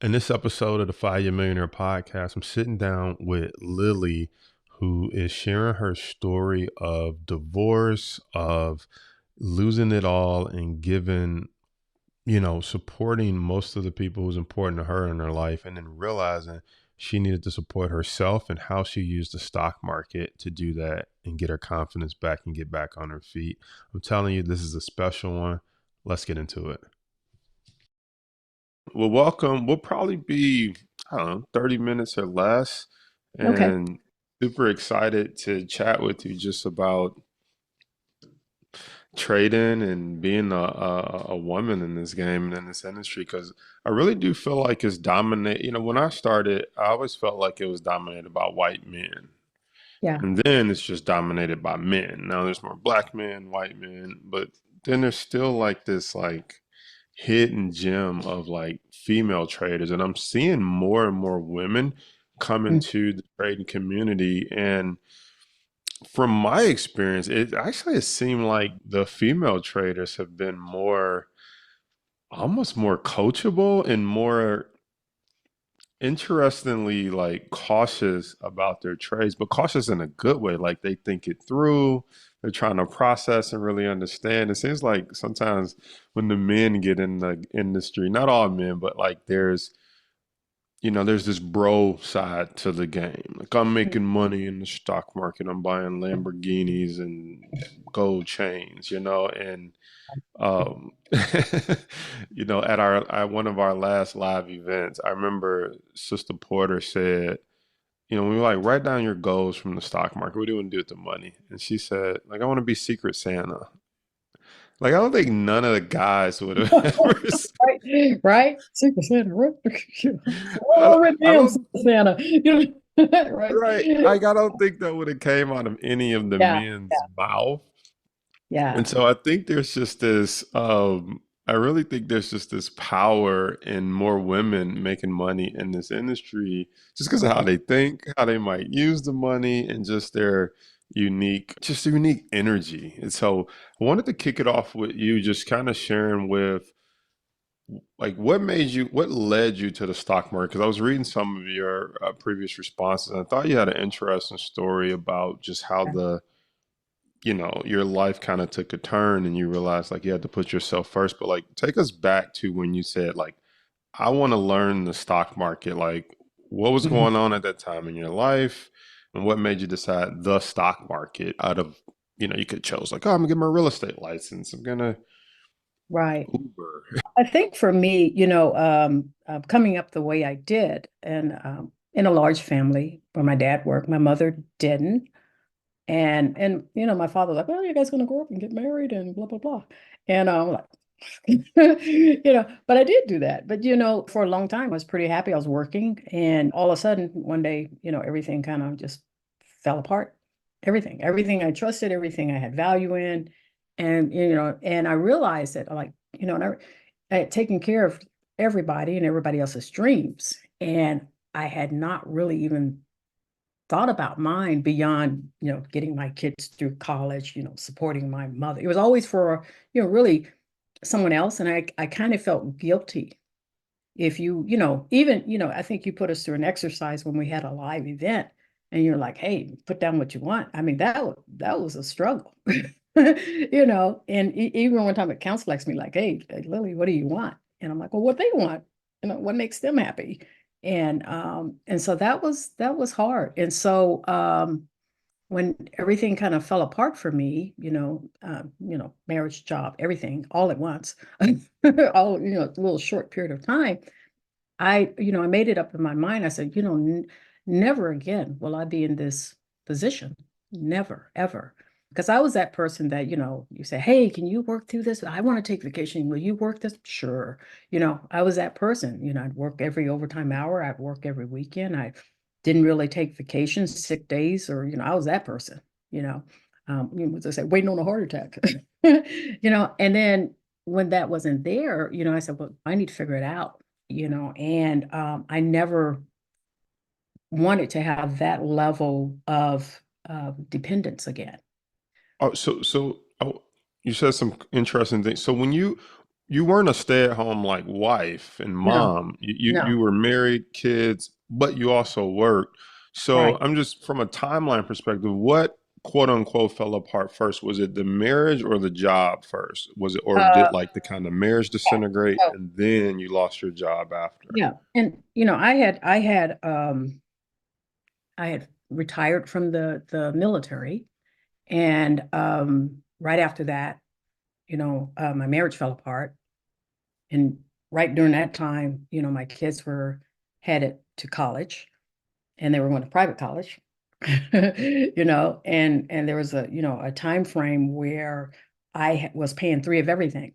In this episode of the Year Millionaire Podcast, I'm sitting down with Lilly, who is sharing her story of divorce, of losing it all and giving, supporting most of the people who's important to her in her life, and then realizing she needed to support herself and how she used the stock market to do that and get her confidence back and get back on her feet. I'm telling you, this is a special one. Let's get into it. Well, welcome. We'll probably be, I don't know, 30 minutes or less. Okay. And super excited to chat with you just about trading and being a woman in this game and in this industry. Because I really do feel like it's dominate. When I started, I always felt like it was dominated by white men. Yeah. And then it's just dominated by men. Now there's more black men, white men, but then there's still like this hidden gem of like female traders, and I'm seeing more and more women come Mm. into the trading community. And from my experience, it seemed like the female traders have been more, almost more coachable and more interestingly like cautious about their trades, but cautious in a good way. Like they think it through, they're trying to process and really understand. It seems like sometimes when the men get in the industry, not all men, but like there's this bro side to the game. Like I'm making money in the stock market, I'm buying Lamborghinis and gold chains, and um, at one of our last live events, I remember Sister Porter said, we were like, write down your goals from the stock market. What do you want to do with the money? And she said, like, I want to be Secret Santa. Like, I don't think none of the guys would have ever said, Right. Right. Secret Santa. Right. I, Oh, written I down don't, Secret Santa. Right. right. Like, I don't think that would have came out of any of the Yeah. men's mouth. Yeah. And so I think there's just this, I really think there's just this power in more women making money in this industry just because of how Yeah. they think, how they might use the money, and just their unique energy. And so I wanted to kick it off with you, just kind of sharing with like what led you to the stock market? Because I was reading some of your previous responses, and I thought you had an interesting story about just how your life kind of took a turn and you realized like you had to put yourself first. But like, take us back to when you said, like, I want to learn the stock market. Like, what was Mhm. going on at that time in your life? And what made you decide the stock market out of, you could chose like, oh, I'm gonna get my real estate license. I'm gonna Right. Uber. I think for me, coming up the way I did, and in a large family where my dad worked, my mother didn't. And my father was like, well, you guys gonna grow up and get married and blah blah blah. And I'm like, but I did do that. But for a long time, I was pretty happy. I was working, and all of a sudden, one day, everything kind of just fell apart. Everything I trusted, everything I had value in, and I realized that, like, and I had taken care of everybody and everybody else's dreams, and I had not really even thought about mine beyond, getting my kids through college, supporting my mother. It was always for, really someone else. And I kind of felt guilty if even, I think you put us through an exercise when we had a live event and you're like, hey, put down what you want. I mean, that was a struggle, and even one time a counselor asked me like, hey, Lily, what do you want? And I'm like, well, what they want, what makes them happy. And so that was hard. And so when everything kind of fell apart for me, marriage, job, everything all at once, all, a little short period of time, I made it up in my mind. I said, never again will I be in this position. Never, ever. Because I was that person that, you say, hey, can you work through this? I want to take vacation. Will you work this? Sure. I was that person. I'd work every overtime hour. I'd work every weekend. I didn't really take vacations, sick days, or, I was that person, as I say, waiting on a heart attack, and then when that wasn't there, I said, well, I need to figure it out, and I never wanted to have that level of dependence again. Oh, you said some interesting things. So you weren't a stay-at-home like wife and No, mom. You no, were married, kids, but you also worked. So right. I'm just from a timeline perspective, what quote unquote fell apart first? Was it the marriage or the job first? Was it, or did Uh, like the kind of marriage disintegrate so, and then you lost your job after? yeah. And I had retired from the military, and right after that, my marriage fell apart. And right during that time, my kids were headed to college, and they were going to private college. And there was a time frame where was paying three of everything.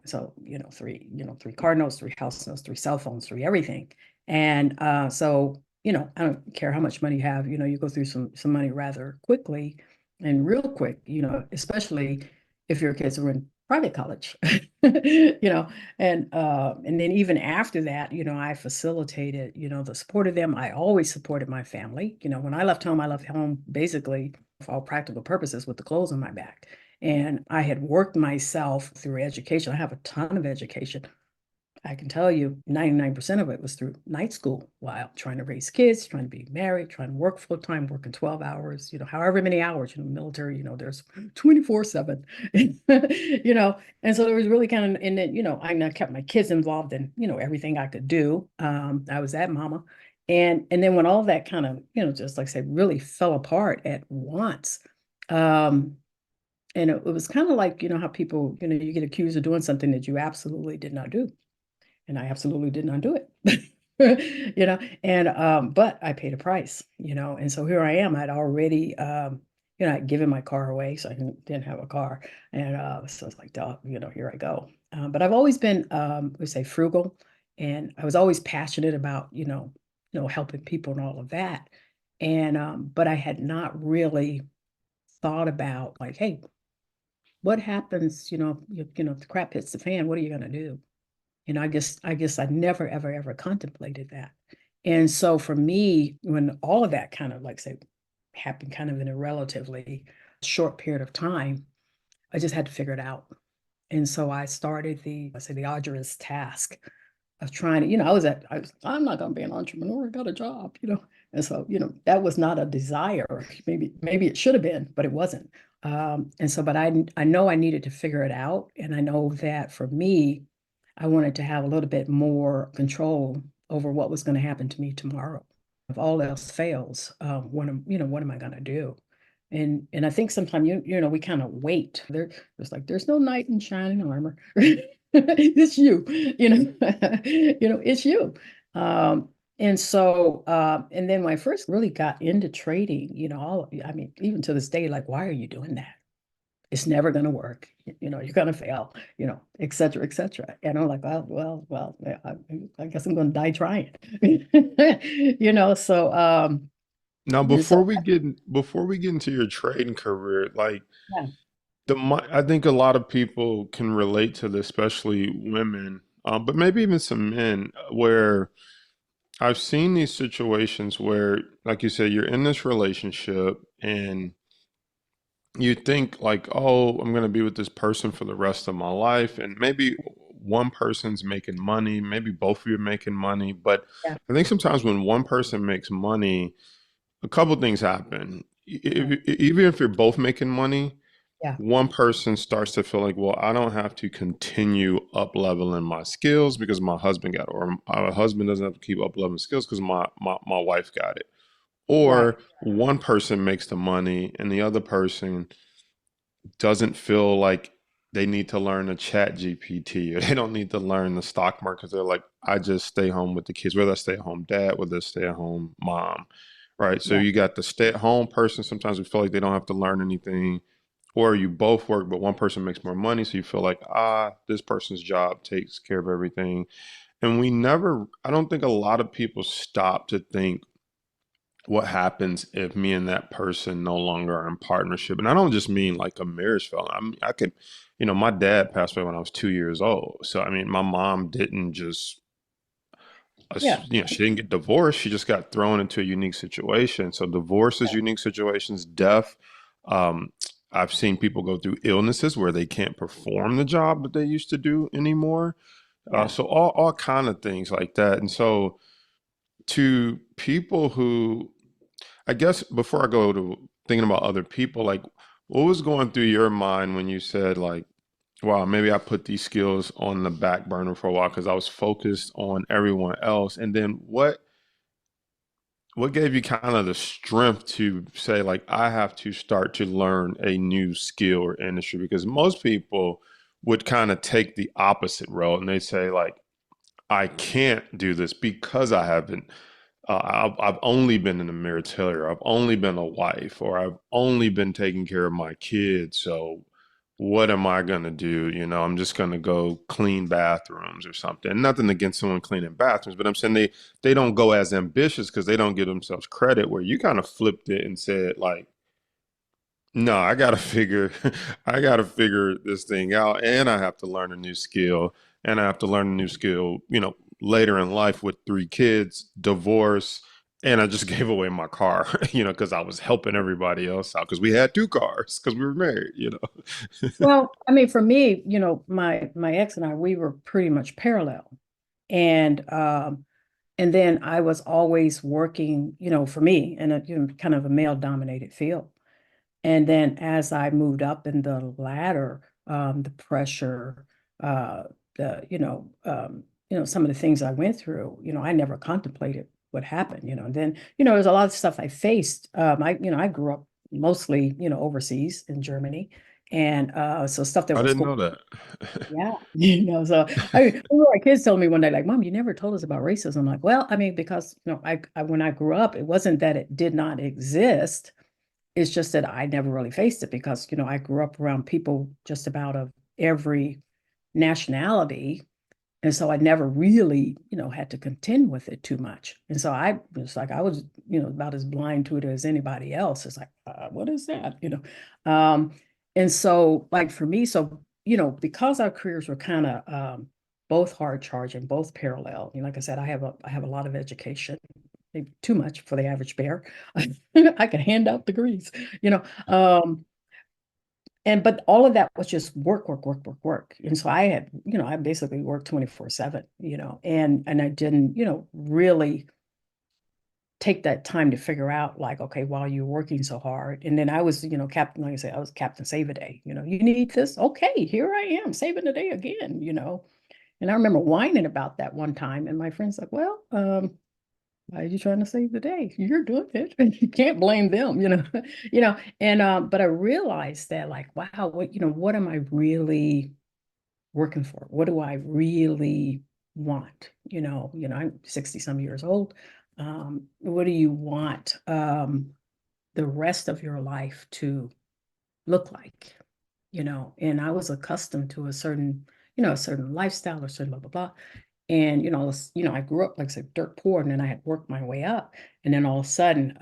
So three car notes, three house notes, three cell phones, three everything. And so I don't care how much money you have, you go through some money rather quickly and real quick, especially if your kids are in private college. you know and then even after that, I facilitated, the support of them. I always supported my family. When I left home basically for all practical purposes with the clothes on my back. And I had worked myself through education. I have a ton of education. I can tell you 99% of it was through night school while trying to raise kids, trying to be married, trying to work full time, working 12 hours, however many hours, military, there's 24/7, and so it was really kind of, and then, I kept my kids involved in, everything I could do. I was that mama. And then when all that kind of, just like I said, really fell apart at once, um, and it was kind of like, how people, you get accused of doing something that you absolutely did not do. And I absolutely did not do it. And but I paid a price, and so here I am. I'd already I'd given my car away, so I didn't have a car. And so it's like, duh, here I go. But I've always been we say frugal, and I was always passionate about, helping people and all of that. And but I had not really thought about like, hey, what happens, if the crap hits the fan, what are you going to do? I guess I never, ever, ever contemplated that. And so for me, when all of that kind of like say happened kind of in a relatively short period of time, I just had to figure it out. And so I started the arduous task of trying to, I'm not going to be an entrepreneur. I got a job, And so, that was not a desire. Maybe it should have been, but it wasn't. And so, but I know I needed to figure it out. And I know that for me, I wanted to have a little bit more control over what was going to happen to me tomorrow. If all else fails, what am I going to do? And I think sometimes we kind of wait. There's no knight in shining armor. It's you, it's you. And so and then when I first really got into trading, I mean, even to this day, like, why are you doing that? It's never going to work. You're going to fail, et cetera, et cetera. And I'm like, well, yeah, I guess I'm going to die trying. So Now, and so before we get into your trading career, like yeah, I think a lot of people can relate to this, especially women, but maybe even some men, where I've seen these situations where, like you said, you're in this relationship and you think like, oh, I'm going to be with this person for the rest of my life. And maybe one person's making money, maybe both of you are making money. But yeah, I think sometimes when one person makes money, a couple things happen. yeah, Even if you're both making money, yeah, one person starts to feel like, well, I don't have to continue up leveling my skills because my husband got it, or my husband doesn't have to keep up leveling skills because my wife got it. right, Or one person makes the money and the other person doesn't feel like they need to learn a chat GPT or they don't need to learn the stock market. They're like, I just stay home with the kids, whether I stay at home dad, whether I stay at home mom. Right. So yeah, you got the stay at home person. Sometimes we feel like they don't have to learn anything. Or you both work, but one person makes more money. So you feel like, this person's job takes care of everything. And I don't think a lot of people stop to think, what happens if me and that person no longer are in partnership? And I don't just mean like a marriage fell. I could, my dad passed away when I was 2 years old. So, I mean, my mom didn't just, yeah, she didn't get divorced. She just got thrown into a unique situation. So divorce is unique situations, death. Um, I've seen people go through illnesses where they can't perform the job that they used to do anymore. Yeah. So all kind of things like that. And so to people who, I guess before I go to thinking about other people, like what was going through your mind when you said like, wow, maybe I put these skills on the back burner for a while because I was focused on everyone else. And then what gave you kind of the strength to say like I have to start to learn a new skill or industry? Because most people would kind of take the opposite road and they say like I can't do this because I haven't. I've only been in the military, or I've only been a wife, or I've only been taking care of my kids. So what am I gonna do? You know, I'm just gonna go clean bathrooms or something. Nothing against someone cleaning bathrooms, but I'm saying they don't go as ambitious because they don't give themselves credit. Where you kind of flipped it and said like, no, I gotta figure, I gotta figure this thing out, and I have to learn a new skill, and I have to learn a new skill, you know, later in life with three kids, divorce, and I just gave away my car, you know, because I was helping everybody else out because we had two cars because we were married, you know. Well, I mean, for me, my ex and I, we were pretty much parallel. And then I was always working, for me in a kind of a male dominated field. And then as I moved up in the ladder, the pressure, uh, some of the things I went through, I never contemplated what happened, and then, there's a lot of stuff I faced. I grew up mostly, overseas in Germany. And so stuff that I was didn't going, know that. yeah, so I remember my kids telling me one day, like, Mom, you never told us about racism. I'm like, well, I mean, because, when I grew up, it wasn't that it did not exist. It's just that I never really faced it because, I grew up around people just about of every nationality. And so I never really, had to contend with it too much. And so I was like, I was, about as blind to it as anybody else. It's like, what is that? And so like for me, so, because our careers were kind of both hard charging, both parallel, like I said, I have a lot of education, maybe too much for the average bear. I can hand out degrees, you know. But all of that was just work, work, work, work, work. And so I had, I basically worked 24/7, and I didn't, really take that time to figure out like, okay, while you're working so hard. And then I was, captain, like I said, I was Captain Save a Day, you need this. Okay, here I am saving the day again. And I remember whining about that one time. And my friend's like, well, why are you trying to save the day? You're doing it. And you can't blame them, And but I realized that like, wow, what am I really working for? What do I really want? I'm 60 some years old. What do you want the rest of your life to look like? And I was accustomed to a certain lifestyle or certain blah blah blah. And I grew up like I said, dirt poor, and then I had worked my way up, and then all of a sudden,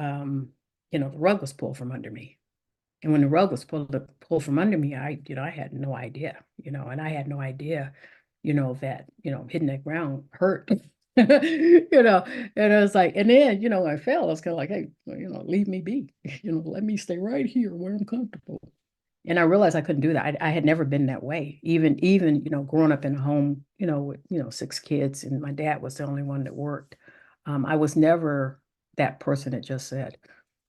the rug was pulled from under me. And when the rug was pulled from under me, I had no idea, and I had no idea, that hitting that ground hurt, and I was like, and then when I fell, I was kind of like, hey, well, leave me be, let me stay right here where I'm comfortable. And I realized I couldn't do that. I had never been that way. Even growing up in a home, with six kids, and my dad was the only one that worked. I was never that person that just said,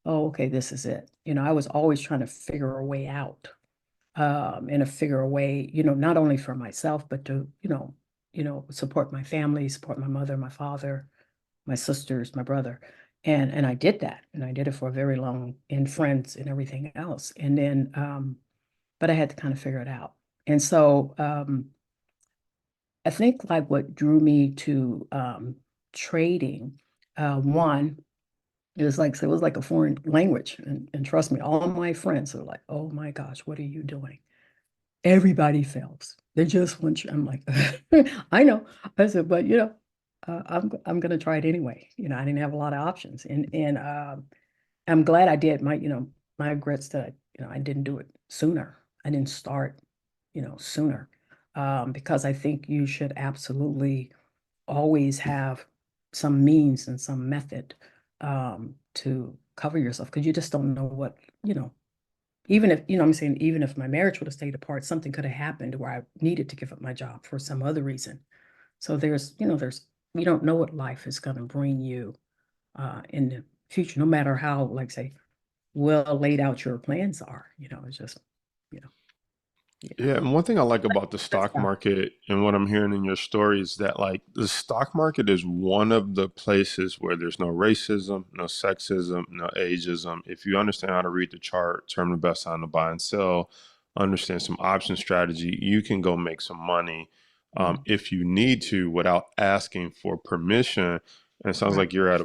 "Oh, okay, this is it." I was always trying to figure a way out, and to figure a way, not only for myself, but to support my family, support my mother, my father, my sisters, my brother. And I did that, and I did it for a very long, and friends and everything else. And then but I had to kind of figure it out. And so I think like what drew me to trading, one, it was like a foreign language. And trust me, all my friends are like, oh my gosh, what are you doing? Everybody fails. They just want you. I'm like, I know. I said, but I'm gonna try it anyway. I didn't have a lot of options. And I'm glad I did. My regrets that I didn't do it sooner. I didn't start, sooner, because I think you should absolutely always have some means and some method to cover yourself because you just don't know what, Even if, I'm saying, even if my marriage would have stayed apart, something could have happened where I needed to give up my job for some other reason. So you don't know what life is going to bring you in the future, no matter how, like say, well laid out your plans are. It's just, you know, yeah. Yeah, and one thing I like about the That's stock tough. market and what I'm hearing in your story is that like the stock market is one of the places where there's no racism, no sexism, no ageism. If you understand how to read the chart, determine the best time to buy and sell, understand some option strategy, you can go make some money Mm, if you need to without asking for permission. And it sounds right. like you're at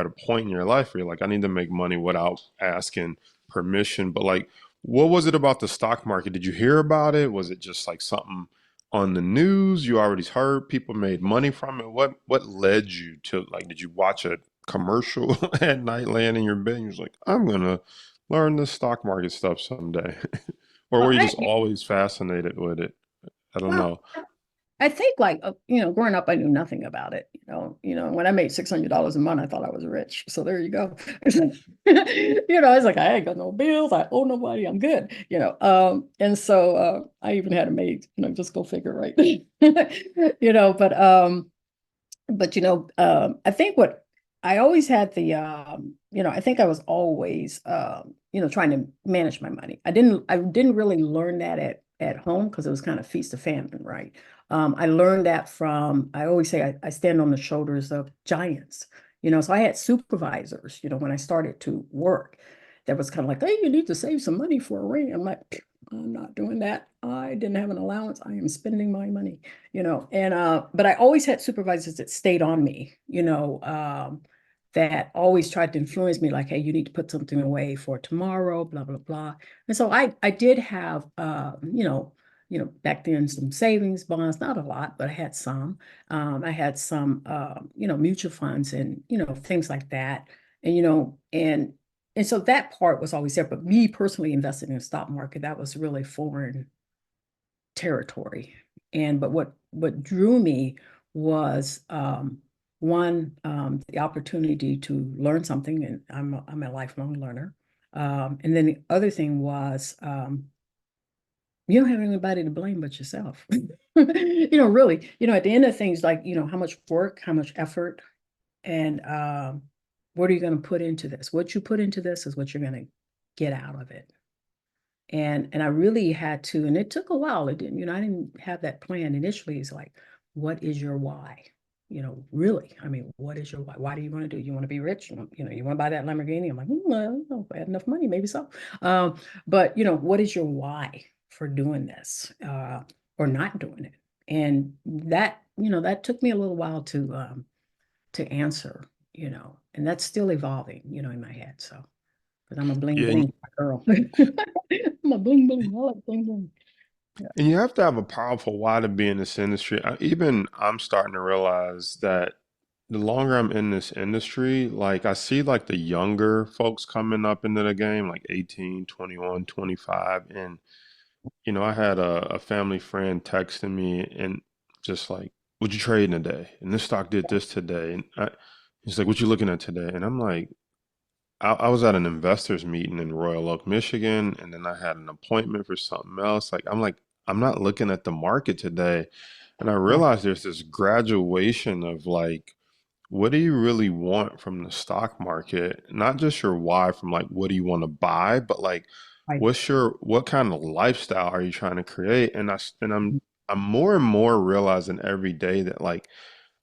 a point in your life where you're like, I need to make money without asking permission. But like, what was it about the stock market? Did you hear about it? Was it just like something on the news you already heard people made money from it? What led you to like did you watch a commercial at night laying in your bed and you're just like, I'm gonna learn the stock market stuff someday? Or Well, were you I just always fascinated with it? I don't well, know. I think like growing up, I knew nothing about it. When I made $600 a month, I thought I was rich. So there you go. I was like, I ain't got no bills. I owe nobody. I'm good. And so I even had a maid. Just go figure, right? But I think what I always had I think I was always trying to manage my money. I didn't really learn that at home because it was kind of feast or famine, right? I learned that from, I always say I stand on the shoulders of giants. So I had supervisors, when I started to work, that was kind of like, hey, you need to save some money for a ring. I'm like, I'm not doing that. I didn't have an allowance. I am spending my money and but I always had supervisors that stayed on me, that always tried to influence me, like, hey, you need to put something away for tomorrow, blah, blah, blah. And so I did have back then some savings bonds, not a lot, but I had some. I had some mutual funds and things like that. And and so that part was always there. But me personally investing in the stock market, that was really foreign territory. But what drew me was one, the opportunity to learn something, and I'm a lifelong learner. And then the other thing was you don't have anybody to blame but yourself. Really, at the end of things, like, how much work, how much effort, and what are you going to put into this? What you put into this is what you're going to get out of it. And I really had to, and it took a while. It didn't, I didn't have that plan initially. It's like, what is your why? Really, I mean, what is your why? Why do you want to do it? You want to be rich? You want to buy that Lamborghini? I'm like, well, if I had enough money, maybe so. But what is your why for doing this or not doing it? And that took me a little while to answer, and that's still evolving, in my head. So, because I'm a bling Yeah, bling girl. I'm a bling bling. I like bling bling. Yeah. and you have to have a powerful why to be in this industry. Even I'm starting to realize that the longer I'm in this industry, like I see like the younger folks coming up into the game, like 18, 21, 25. And, I had a family friend texting me and just like, what you trading today? And this stock did this today. And he's like, what you looking at today? And I'm like, I was at an investors meeting in Royal Oak, Michigan, and then I had an appointment for something else. Like, I'm not looking at the market today. And I Right. realized there's this graduation of like, what do you really want from the stock market? Not just your why from like, what do you want to buy, but like, Right. what kind of lifestyle are you trying to create? I'm more and more realizing every day that like,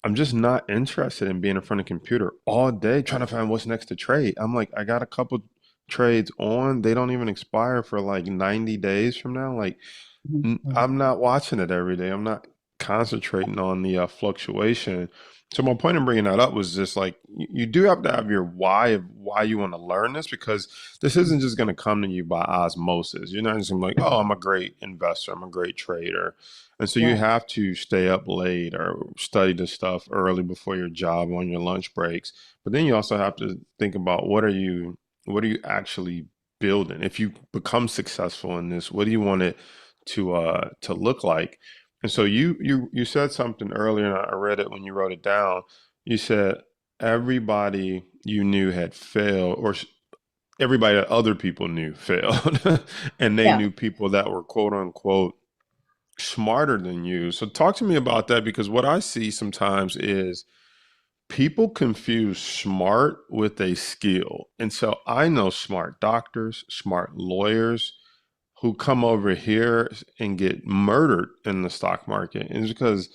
I'm just not interested in being in front of a computer all day trying to find what's next to trade. I'm like, I got a couple trades on. They don't even expire for like 90 days from now. Like, Mhm. I'm not watching it every day. I'm not concentrating on the fluctuation. So my point in bringing that up was just like you do have to have your why of why you want to learn this because this isn't just going to come to you by osmosis. You're not just gonna be like, oh, I'm a great investor, I'm a great trader, and so you Right. have to stay up late or study the stuff early before your job on your lunch breaks. But then you also have to think about what are you actually building? If you become successful in this, what do you want it to look like? And so you said something earlier, and I read it when you wrote it down. You said everybody you knew had failed, or everybody that other people knew failed, and they Yeah, knew people that were quote unquote smarter than you. So talk to me about that, because what I see sometimes is people confuse smart with a skill. And so I know smart doctors, smart lawyers who come over here and get murdered in the stock market. And it's because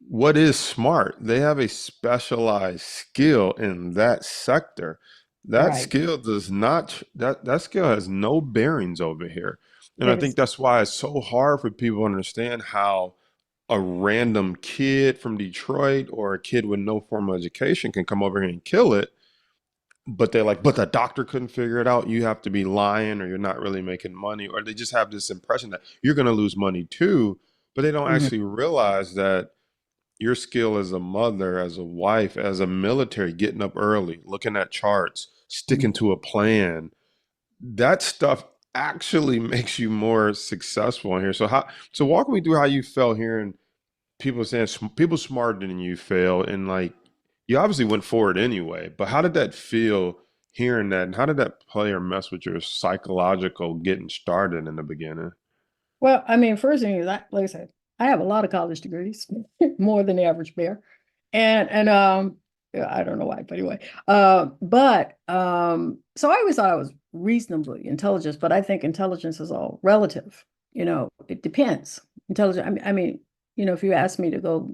what is smart? They have a specialized skill in that sector. That right. skill does not, that skill has no bearings over here. And I That think is that's why it's so hard for people to understand how a random kid from Detroit or a kid with no formal education can come over here and kill it. But they're like, but the doctor couldn't figure it out. You have to be lying, or you're not really making money, or they just have this impression that you're going to lose money too. But they don't mhm, actually realize that your skill as a mother, as a wife, as a military, getting up early, looking at charts, mhm. sticking to a plan, that stuff actually makes you more successful in here. So walk me through how you felt hearing people saying people smarter than you fail, and like you obviously went forward anyway, but how did that feel hearing that, and how did that play or mess with your psychological getting started in the beginning? Well, I mean, first thing is, like I said, I have a lot of college degrees, more than the average bear, and yeah, I don't know why, but anyway, so I always thought I was reasonably intelligent, but I think intelligence is all relative. It depends. Intelligent. I mean, if you ask me to go,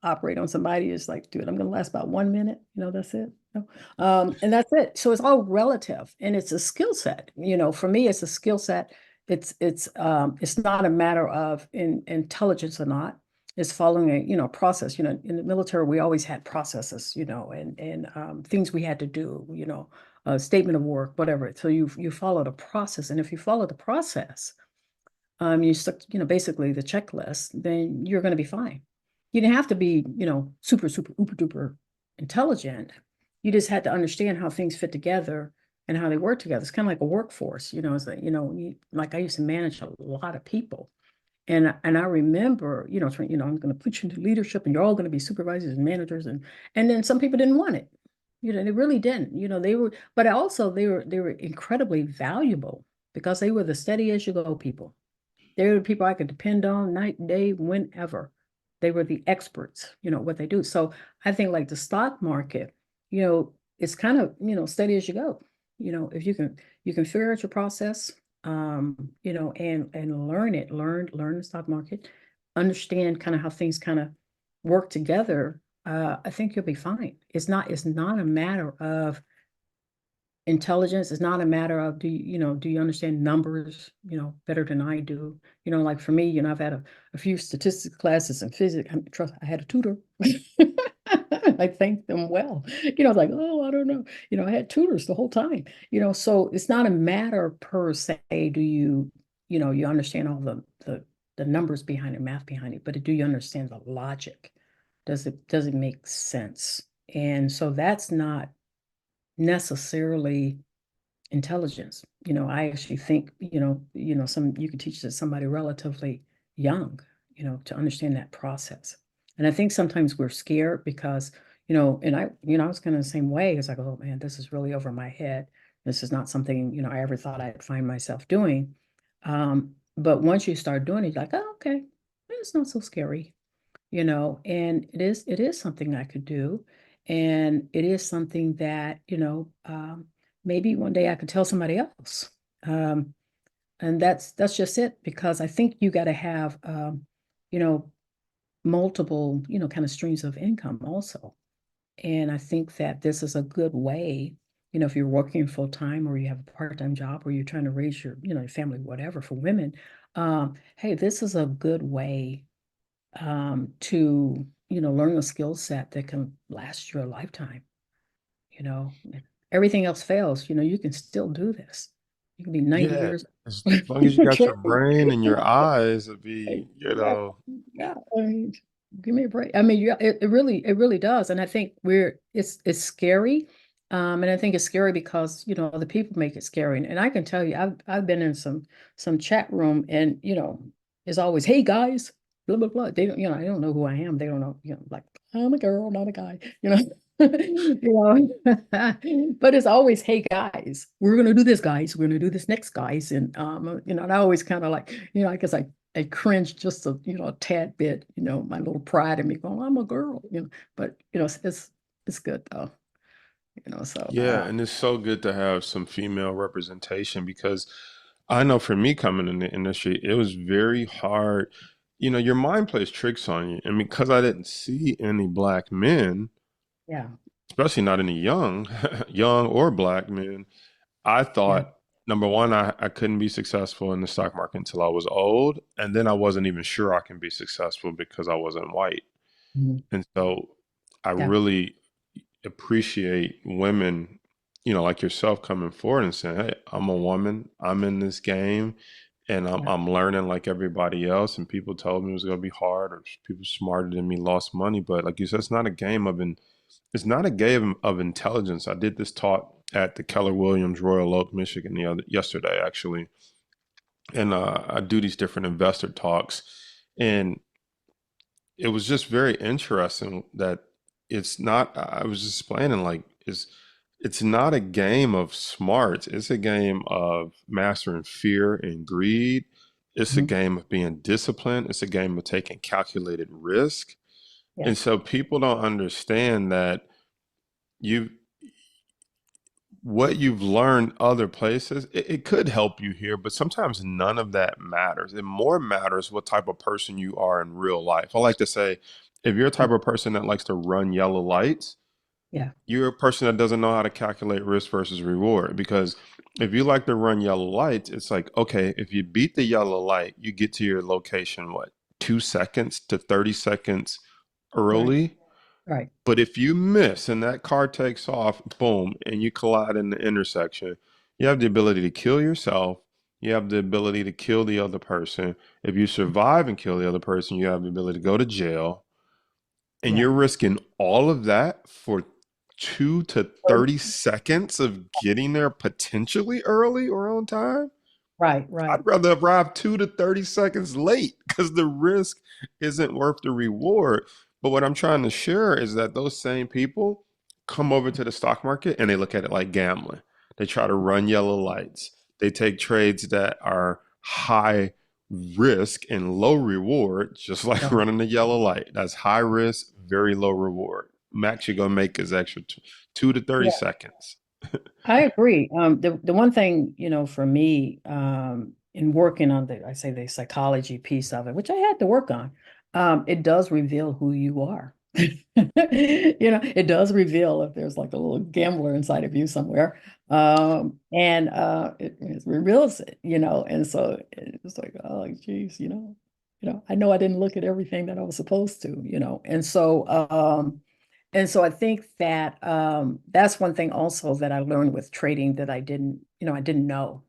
operate on somebody, it's like, dude, I'm going to last about 1 minute. That's it. And that's it. So it's all relative, and it's a skill set. For me, it's a skill set. It's not a matter of intelligence or not. It's following a process. In the military, we always had processes, and things we had to do, a statement of work, whatever. So you follow the process, and if you follow the process, you stuck, basically the checklist, then you're going to be fine. You didn't have to be, super, super, uber duper intelligent. You just had to understand how things fit together and how they work together. It's kind of like a workforce, it's like, like I used to manage a lot of people. And I remember, I'm going to put you into leadership and you're all going to be supervisors and managers. And then some people didn't want it. They really didn't. But also they were incredibly valuable because they were the steady as you go people. They were the people I could depend on night, day, whenever. They were the experts, what they do. So I think like the stock market, it's kind of, steady as you go. If you can figure out your process, and learn the stock market, understand kind of how things kind of work together. I think you'll be fine. It's not a matter of intelligence. Is not a matter of do you understand numbers better than I do. Like for me, I've had a few statistics classes in physics. I had a tutor. I thanked them well. I was like, oh, I don't know. I had tutors the whole time. So it's not a matter per se, do you understand all the numbers behind it, math behind it, but do you understand the logic? Does it make sense? And so that's not necessarily intelligence. I actually think, some you could teach to somebody relatively young, to understand that process. And I think sometimes we're scared because, and I was kind of the same way. It's like, oh man, this is really over my head. This is not something, I ever thought I'd find myself doing. But once you start doing it, you're like, oh, okay, it's not so scary, and it is something I could do. And it is something that, maybe one day I could tell somebody else. Um, and that's just it, because I think you got to have, you know, multiple, kind of streams of income also. And I think that this is a good way, if you're working full time or you have a part-time job or you're trying to raise your family, whatever, for women, hey, this is a good way to learn a skill set that can last you a lifetime. you know if everything else fails, you can still do this. You can be 90 Yeah, years as long as you old. got your Okay. brain and your eyes, it'd be, Yeah, yeah, I mean, give me a break. I mean, yeah, it really does. And I think it's scary. And I think it's scary because the people make it scary. And I can tell you, I've been in some chat room, and it's always, hey guys. blah blah blah. They don't, I don't know who I am. They don't know, like I'm a girl, not a guy, you know. But it's always, hey guys, we're gonna do this, guys. We're gonna do this next, guys. And and I always kind of like, I guess I cringe just a, a tad bit, my little pride in me going, I'm a girl, but it's good though, so Yeah, and it's so good to have some female representation because I know for me coming in the industry, it was very hard. Your mind plays tricks on you. And because I didn't see any black men, yeah, especially not any young, young or black men, I yeah. thought number one, I couldn't be successful in the stock market until I was old. And then I wasn't even sure I can be successful because I wasn't white. Mhm. And so I Yeah, really appreciate women, like yourself coming forward and saying, "Hey, I'm a woman. I'm in this game, and I'm yeah, I'm learning like everybody else." And people told me it was gonna be hard, or people smarter than me lost money. But like you said, it's not a game of intelligence. I did this talk at the Keller Williams Royal Oak, Michigan, yesterday actually, and I do these different investor talks, and it was just very interesting that it's not, I was just explaining like it's not a game of smarts. It's a game of mastering fear and greed. It's a mhm, game of being disciplined. It's a game of taking calculated risk. yeah, And so people don't understand that you what you've learned other places, it could help you here, but sometimes none of that matters. It more matters what type of person you are in real life. I like to say, if you're a yeah, type of person that likes to run yellow lights, yeah, you're a person that doesn't know how to calculate risk versus reward. Because if you like to run yellow lights, it's like, okay, if you beat the yellow light, you get to your location, what, 2 seconds to 30 seconds right, early? right, But if you miss and that car takes off, boom, and you collide in the intersection, you have the ability to kill yourself. You have the ability to kill the other person. If you survive and kill the other person, you have the ability to go to jail. And yeah, you're risking all of that for 2 to 30 seconds of getting there potentially early or on time. right, right, I'd rather arrive 2 to 30 seconds late because the risk isn't worth the reward. But what I'm trying to share is that those same people come over to the stock market and they look at it like gambling. They try to run yellow lights. They take trades that are high risk and low reward, just like right, running a yellow light. That's high risk, very low reward. Max you're gonna make is extra 2 to 30 yeah. seconds. I agree. The one thing, for me, in working on I say the psychology piece of it, which I had to work on, it does reveal who you are. It does reveal if there's like a little gambler inside of you somewhere. And it reveals it, and so it's like, oh, geez, I know I didn't look at everything that I was supposed to, and so I think that that's one thing also that I learned with trading that I didn't know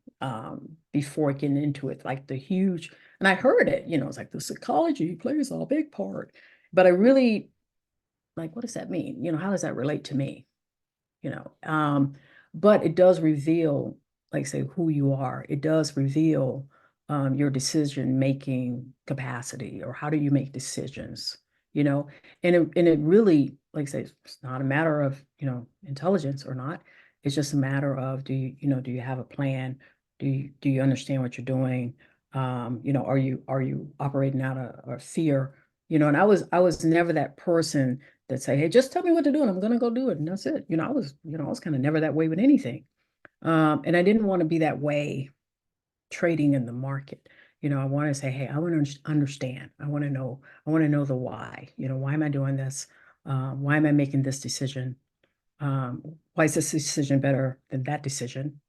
before getting into it, like the huge, and I heard it, it's like the psychology plays a big part, but I really like, what does that mean? How does that relate to me? you know. But it does reveal, like say, who you are. It does reveal your decision making capacity, or how do you make decisions, you know, and it really, like say, it's not a matter of, intelligence or not. It's just a matter of, do you have a plan? Do you understand what you're doing? Are you operating out of fear? And I was never that person that say, "Hey, just tell me what to do, and I'm gonna go do it," and that's it. I was kind of never that way with anything, and I didn't want to be that way trading in the market. I want to say, "Hey, I want to understand. I want to know. I want to know the why. Why am I doing this? Why am I making this decision? Why is this decision better than that decision,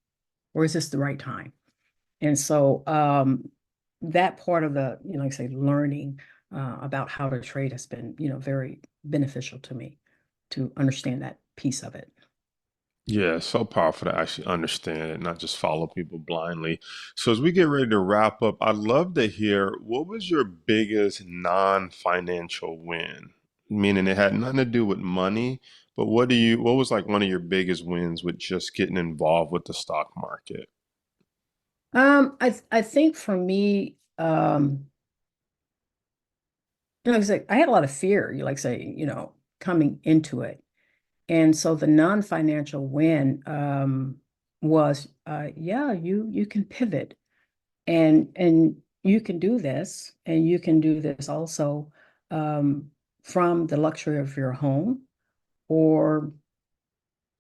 or is this the right time?" And so that part of the, like I say, learning about how to trade has been, very beneficial to me to understand that piece of it. Yeah, it's so powerful to actually understand it, not just follow people blindly. So as we get ready to wrap up, I'd love to hear what was your biggest non-financial win? Meaning it had nothing to do with money, but what was like one of your biggest wins with just getting involved with the stock market? I think for me, it's like I had a lot of fear, you like say, coming into it. And so the non-financial win was yeah, you can pivot and you can do this, and you can do this also um, from the luxury of your home or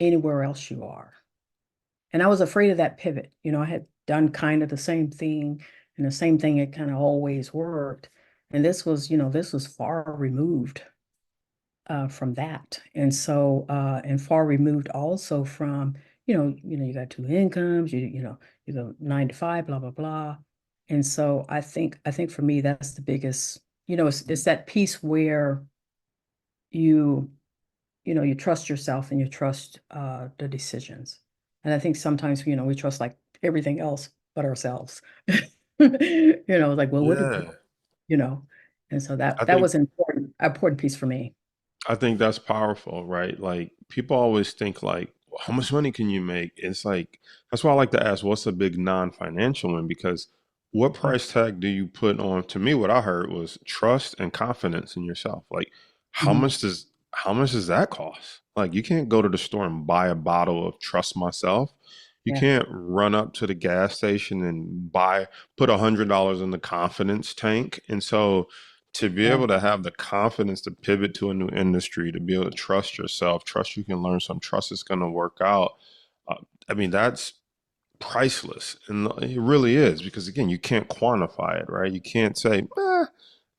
anywhere else you are. And I was afraid of that pivot. I had done kind of the same thing, and the same thing had kind of always worked. And this was far removed from that. And so, and far removed also from, you got two incomes, you go 9 to 5, blah, blah, blah. And so I think for me, that's the biggest, it's that piece where you, you trust yourself and you trust the decisions. And I think sometimes, we trust like everything else but ourselves. Like, well, what if, Yeah. you know, and so I that think was important piece for me. I think that's powerful, right? Like people always think like, "Well, how much money can you make?" It's like that's why I like to ask, what's a big non-financial one? Because what Yeah. price tag do you put on? To me, what I heard was trust and confidence in yourself. Like how Mhm. much does how much does that cost? Like you can't go to the store and buy a bottle of Trust Myself. You Yeah. can't run up to the gas station and put $100 in the confidence tank. And so to be Yeah. able to have the confidence to pivot to a new industry, to be able to trust yourself, trust you can learn some, trust it's going to work out. Uh, I mean, that's priceless. And it really is because, again, you can't quantify it, right? You can't say,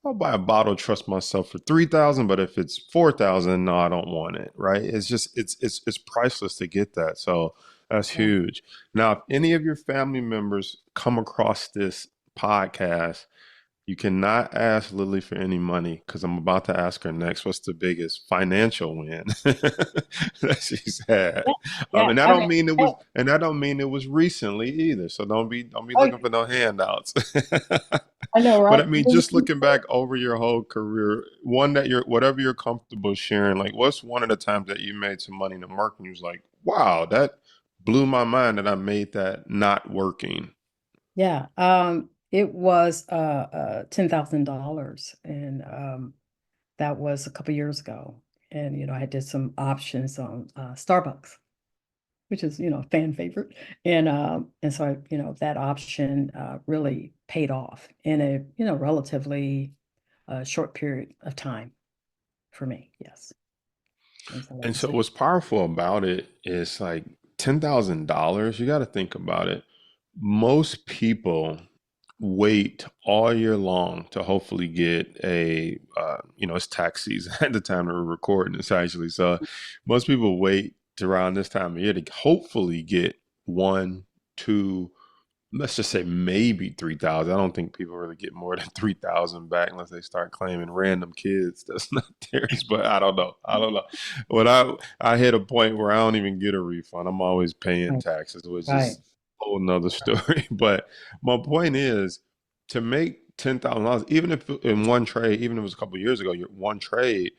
I'll buy a bottle, trust myself for 3,000, but if it's 4,000, no, I don't want it, right? It's just, it's priceless to get that. So that's Yeah. huge. Now, if any of your family members come across this podcast, you cannot ask Lily for any money because I'm about to ask her next. What's the biggest financial win that she's had? Yeah. Yeah. And I I don't mean, mean it was, oh, and I don't mean it was recently either. So don't be oh, looking for no handouts. I know, But I right? mean, just looking back over your whole career, one that you're whatever you're comfortable sharing, like what's one of the times that you made some money in the market and you was like, wow, that blew my mind that I made that not working. Yeah. It was $10,000, and that was a couple years ago. And I did some options on Starbucks, which is a fan favorite, and so that option really paid off in a relatively short period of time for me. Yes, and so that And was so it. what's powerful about it is like $10,000, you got to think about it. Most people wait all year long to hopefully get it's tax season at the time that we're recording this actually. So most people wait to around this time of year to hopefully get one, two, let's just say maybe 3,000. I don't think people really get more than 3,000 back unless they start claiming random kids that's not theirs. But I don't know. I don't know. When I hit a point where I don't even get a refund, I'm always paying Right. taxes, which Right. is a whole nother story. But my point is to make $10,000, even if in one trade, even if it was a couple of years ago, your one trade,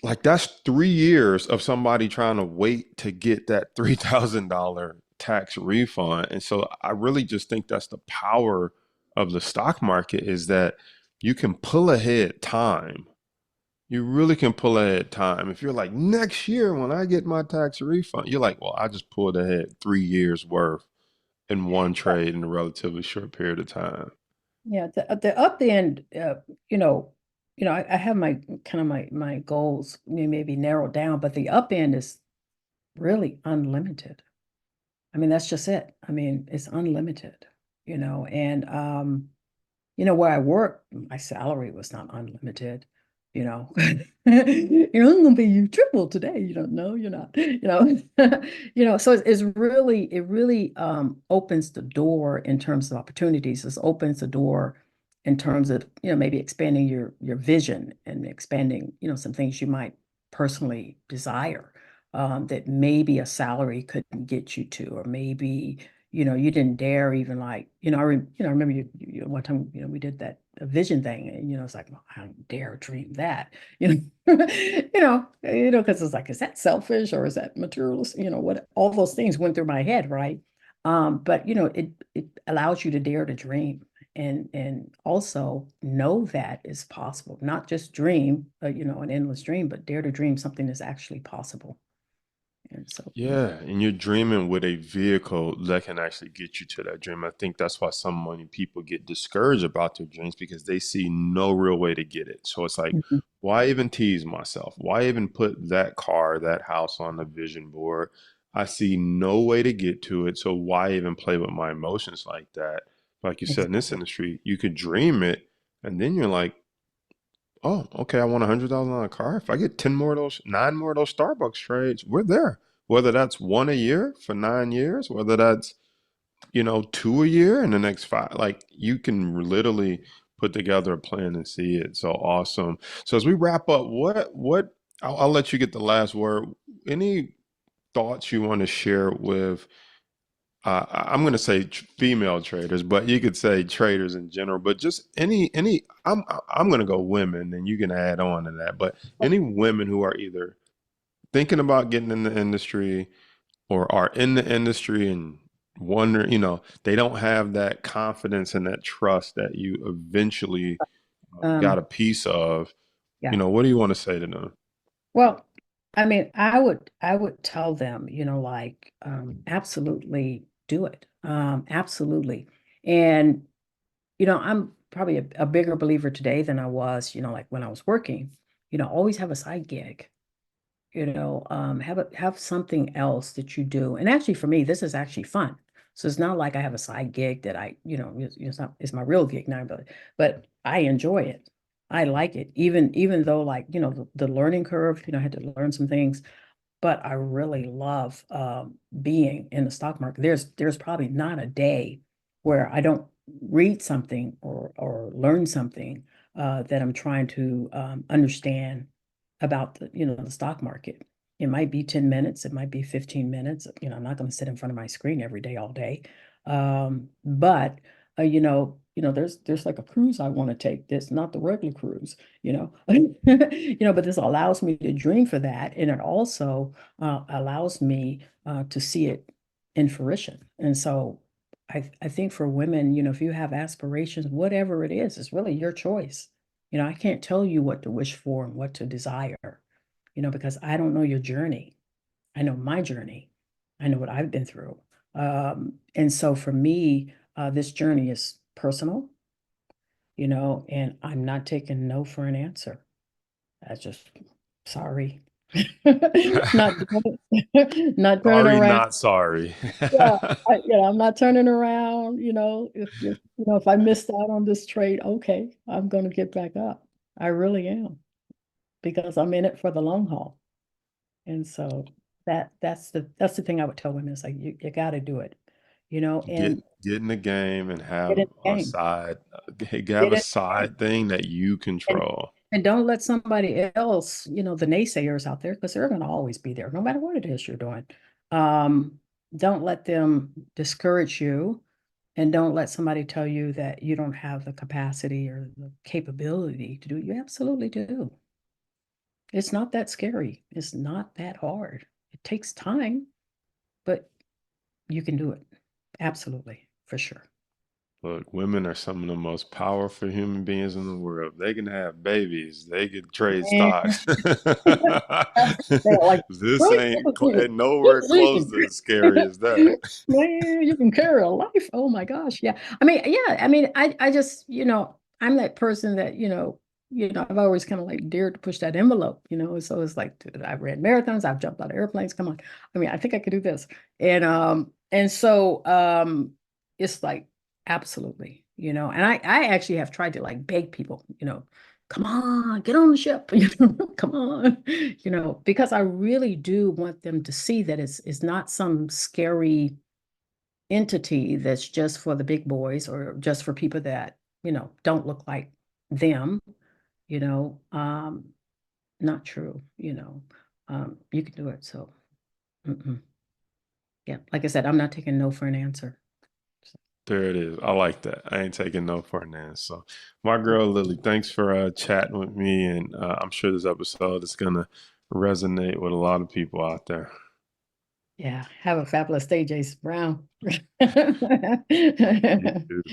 like that's 3 years of somebody trying to wait to get that $3,000 tax refund. And so I really just think that's the power of the stock market is that you can pull ahead time. You really can pull ahead time. If you're like, next year when I get my tax refund, you're like, well, I just pulled ahead 3 years worth in one trade in a relatively short period of time. Yeah, the up end, you know, I have my kind of my goals maybe narrowed down, but the up end is really unlimited. I mean, that's just it. I mean, it's unlimited, and where I work, my salary was not unlimited, you know. I'm gonna pay you triple today. You don't know, you're not, so it really opens the door in terms of opportunities. It opens the door in terms of, maybe expanding your vision and expanding, some things you might personally desire. That maybe a salary couldn't get you to, or maybe you didn't dare even like, I remember one time, we did that a vision thing, and it's like, well, I don't dare dream that, because it's like, is that selfish or is that materialist? What all those things went through my head, right? But it allows you to dare to dream, and also know that is possible, not just dream, an endless dream, but dare to dream something that's actually possible. And so, Yeah, and you're dreaming with a vehicle that can actually get you to that dream. I think that's why so many people get discouraged about their dreams because they see no real way to get it. So it's like, mhm, why even tease myself? Why even put that car, that house on the vision board? I see no way to get to it. So why even play with my emotions like that? Like you said, in this exactly. industry, you could dream it, and then you're like, oh, okay, I want $100,000 car. If I get 10 more of those, nine more of those Starbucks trades, we're there. Whether that's one a year for 9 years, whether that's, two a year in the next five, like you can literally put together a plan and see it. So awesome. So as we wrap up, I'll let you get the last word. Any thoughts you want to share with I'm going to say female traders, but you could say traders in general. But just any, I'm going to go women, and you can add on to that. But any women who are either thinking about getting in the industry or are in the industry and wonder, they don't have that confidence and that trust that you eventually got a Um, piece of. yeah. What do you want to say to them? Well, I mean, I would tell them, like, absolutely do it. Absolutely. And, I'm probably a bigger believer today than I was, like when I was working, always have a side gig, have something else that you do. And actually for me, this is actually fun. So it's not like I have a side gig that it's my real gig now, but I enjoy it. I like it, even though, like, the learning curve, I had to learn some things, but I really love being in the stock market. There's probably not a day where I don't read something or learn something that I'm trying to understand about the stock market. It might be 10 minutes, it might be 15 minutes. I'm not going to sit in front of my screen every day, all day. But there's like a cruise I want to take. That's not the regular cruise, but this allows me to dream for that. And it also allows me to see it in fruition. And so I think for women, if you have aspirations, whatever it is, it's really your choice. I can't tell you what to wish for and what to desire, because I don't know your journey. I know my journey. I know what I've been through. And so for me, this journey is personal, and I'm not taking no for an answer. That's just sorry. Not doing it, not turning Sorry, around. not sorry. Yeah, I'm not turning around, if I missed out on this trade, okay, I'm gonna get back up. I really am, because I'm in it for the long haul. And so that's the thing I would tell women is like you got to do it, Get and get in the game and get have in the a game. side Get have a in the game. side thing that you And control. and don't let somebody else, the naysayers out there, because they're going to always be there, no matter what it is you're doing. Um, don't let them discourage you, and don't let somebody tell you that you don't have the capacity or the capability to do it. You absolutely do. It's not that scary. It's not that hard. It takes time, but you can do it. Absolutely, for sure. Look, women are some of the most powerful human beings in the world. They can have babies. They can trade Man, stocks. they're like, This really? ain't nowhere close Really? to as scary as that. Man, you can carry a life. Oh my gosh. Yeah. I mean, yeah. I mean, I just, I'm that person that, I've always kind of like dared to push that envelope, So it's like, dude, I've ran marathons, I've jumped out of airplanes. Come on. I mean, I think I could do this. And so it's like, absolutely, and I actually have tried to like beg people, come on, get on the ship, come on, because I really do want them to see that it's not some scary entity that's just for the big boys or just for people that, don't look like them, you know, um, not true, you can do it. So, mm-mm. Yeah, like I said, I'm not taking no for an answer. So, There it is. I like that. I ain't taking no for an answer. So, my girl Lily, thanks for chatting with me, and I'm sure this episode is gonna resonate with a lot of people out there. yeah, have a fabulous day, Jason Brown. You too.